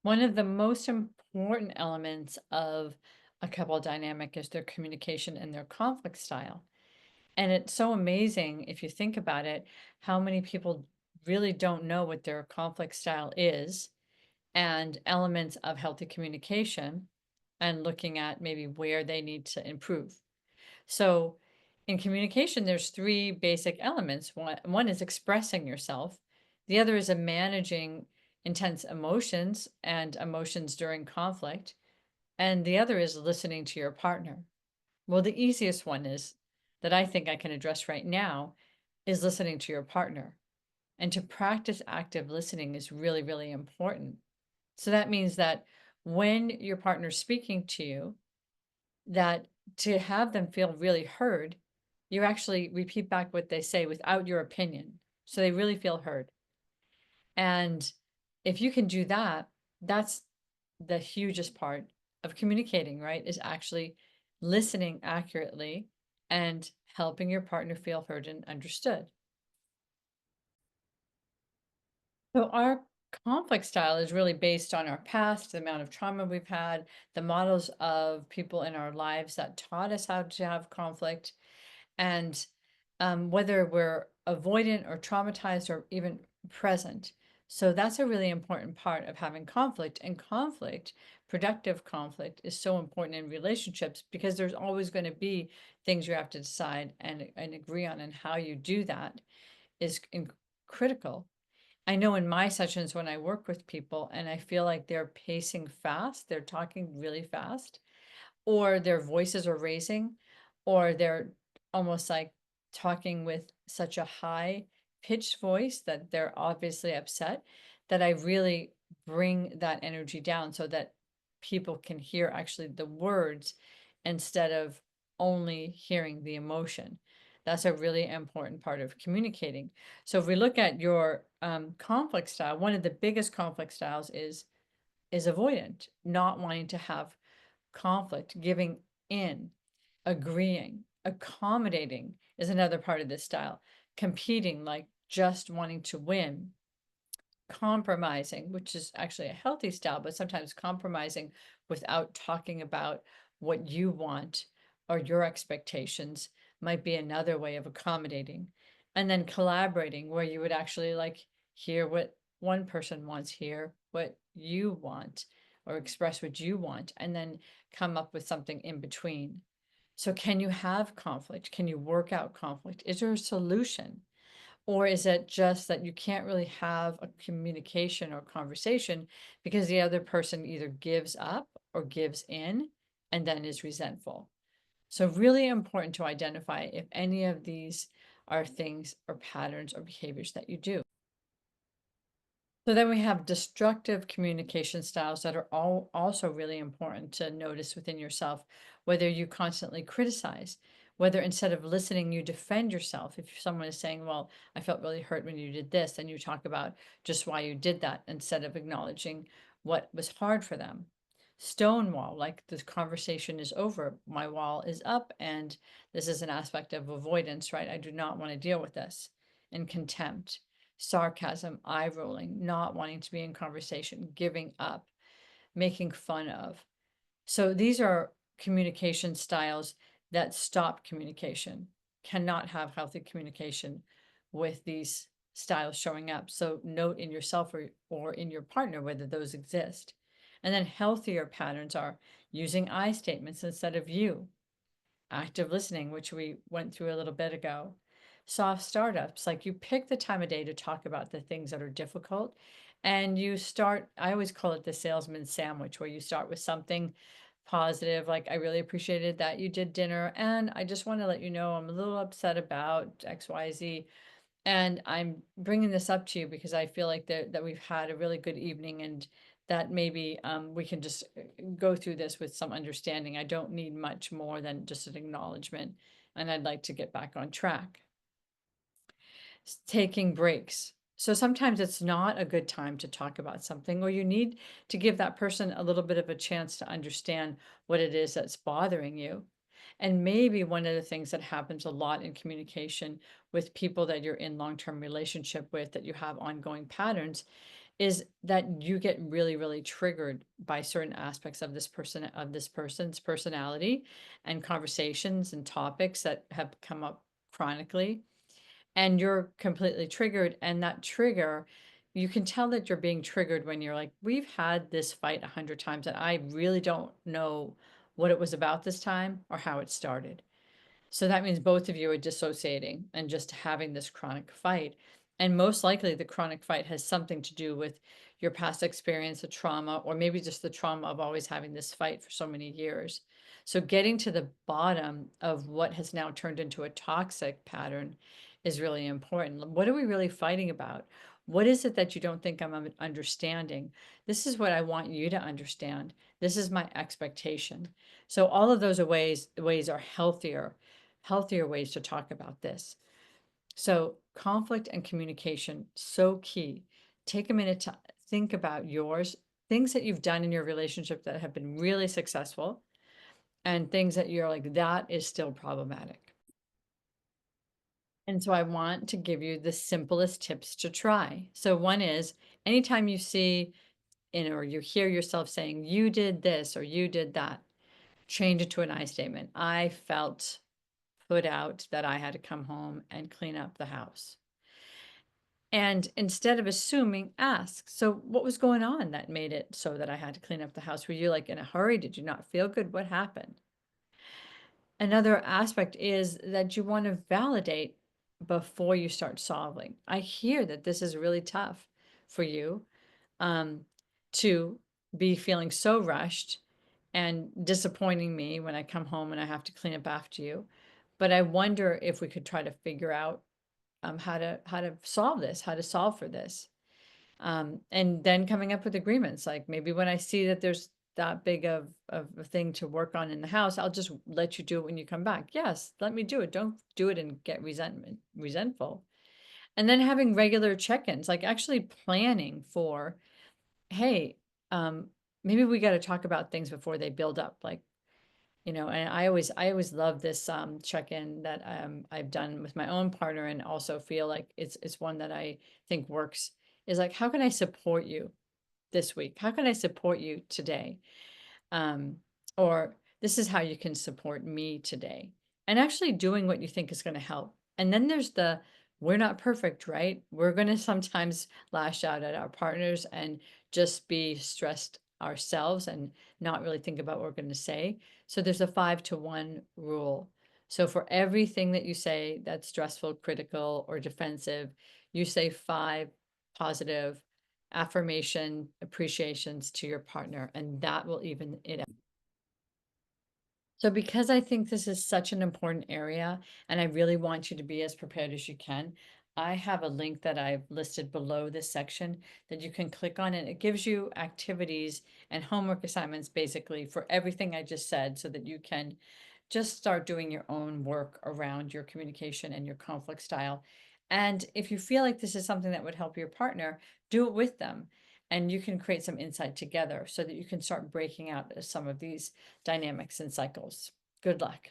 One of the most important elements of a couple dynamic is their communication and their conflict style. And it's so amazing if you think about it, how many people really don't know what their conflict style is and elements of healthy communication and looking at maybe where they need to improve. So in communication, there's three basic elements. One is expressing yourself. The other is a managing intense emotions and emotions during conflict. And the other is listening to your partner. Well, the easiest one is that I think I can address right now is listening to your partner. And to practice active listening is really, really important. So that means that when your partner's speaking to you, that to have them feel really heard, you actually repeat back what they say without your opinion. So they really feel heard. And if you can do that, that's the hugest part of communicating, right? Is actually listening accurately and helping your partner feel heard and understood. So our conflict style is really based on our past, the amount of trauma we've had, the models of people in our lives that taught us how to have conflict, and whether we're avoidant or traumatized or even present. So that's a really important part of having conflict. And conflict, productive conflict, is so important in relationships because there's always going to be things you have to decide and agree on, and how you do that is critical. I know in my sessions when I work with people and I feel like they're pacing fast, they're talking really fast, or their voices are raising, or they're almost like talking with such a high pitched voice that they're obviously upset, that I really bring that energy down so that people can hear actually the words instead of only hearing the emotion. That's a really important part of communicating. So if we look at your conflict style, one of the biggest conflict styles is avoidant, not wanting to have conflict, giving in, agreeing, accommodating is another part of this style. Competing, like just wanting to win, compromising, which is actually a healthy style, but sometimes compromising without talking about what you want or your expectations might be another way of accommodating. And then collaborating, where you would actually like hear what one person wants, hear what you want, or express what you want, and then come up with something in between. So, can you have conflict? Can you work out conflict? Is there a solution? Or is it just that you can't really have a communication or conversation because the other person either gives up or gives in and then is resentful? So, really important to identify if any of these are things or patterns or behaviors that you do. So then we have destructive communication styles that are all also really important to notice within yourself, whether you constantly criticize, whether instead of listening, you defend yourself. If someone is saying, well, I felt really hurt when you did this, then you talk about just why you did that instead of acknowledging what was hard for them. Stonewall, like this conversation is over, my wall is up, and this is an aspect of avoidance, right? I do not want to deal with this. And contempt, sarcasm, eye rolling, not wanting to be in conversation, giving up, making fun of. So these are communication styles that stop communication, cannot have healthy communication with these styles showing up. So note in yourself or in your partner whether those exist. And then healthier patterns are using I statements instead of you, active listening, which we went through a little bit ago. Soft startups, like you pick the time of day to talk about the things that are difficult. And you start, I always call it the salesman sandwich, where you start with something positive, like, I really appreciated that you did dinner. And I just want to let you know I'm a little upset about XYZ. And I'm bringing this up to you because I feel like that we've had a really good evening, and that maybe we can just go through this with some understanding. I don't need much more than just an acknowledgement, and I'd like to get back on track. Taking breaks. So sometimes it's not a good time to talk about something, or you need to give that person a little bit of a chance to understand what it is that's bothering you. And maybe one of the things that happens a lot in communication with people that you're in long term relationship with, that you have ongoing patterns, is that you get really, really triggered by certain aspects of this person's personality and conversations and topics that have come up chronically, and you're completely triggered. And that trigger, you can tell that you're being triggered when you're like, we've had this fight 100 times, and I really don't know what it was about this time or how it started. So that means both of you are dissociating and just having this chronic fight. And most likely, the chronic fight has something to do with your past experience, the trauma, or maybe just the trauma of always having this fight for so many years. So, getting to the bottom of what has now turned into a toxic pattern is really important. What are we really fighting about? What is it that you don't think I'm understanding? This is what I want you to understand. This is my expectation. So all of those are ways are healthier ways to talk about this. So conflict and communication, so key. Take a minute to think about yours, things that you've done in your relationship that have been really successful, and things that you're like, that is still problematic. And so I want to give you the simplest tips to try. So one is, anytime you see or you hear yourself saying, you did this or you did that, change it to an I statement. I felt put out that I had to come home and clean up the house. And instead of assuming, ask, so what was going on that made it so that I had to clean up the house? Were you like in a hurry? Did you not feel good? What happened? Another aspect is that you want to validate before you start solving. I hear that this is really tough for you, um, to be feeling so rushed and disappointing me when I come home and I have to clean up after you. But I wonder if we could try to figure out, how to solve this, how to solve for this. And then coming up with agreements, like maybe when I see that there's that big of a thing to work on in the house, I'll just let you do it when you come back. Yes, let me do it. Don't do it and get resentful. And then having regular check-ins, like actually planning for, hey, um, maybe we got to talk about things before they build up. Like, and I always love this check-in that I've done with my own partner, and also feel like it's one that I think works, is like, how can I support you this week? How can I support you today? Um, or this is how you can support me today. And actually doing what you think is going to help. And then there's we're not perfect, right? We're going to sometimes lash out at our partners and just be stressed ourselves and not really think about what we're going to say. So there's a 5-to-1 rule. So for everything that you say that's stressful, critical, or defensive, you say 5 positive affirmation appreciations to your partner, and that will even it out. So because I think this is such an important area, and I really want you to be as prepared as you can, I have a link that I've listed below this section that you can click on, and it gives you activities and homework assignments basically for everything I just said, so that you can just start doing your own work around your communication and your conflict style. And if you feel like this is something that would help your partner, do it with them. And you can create some insight together so that you can start breaking out some of these dynamics and cycles. Good luck.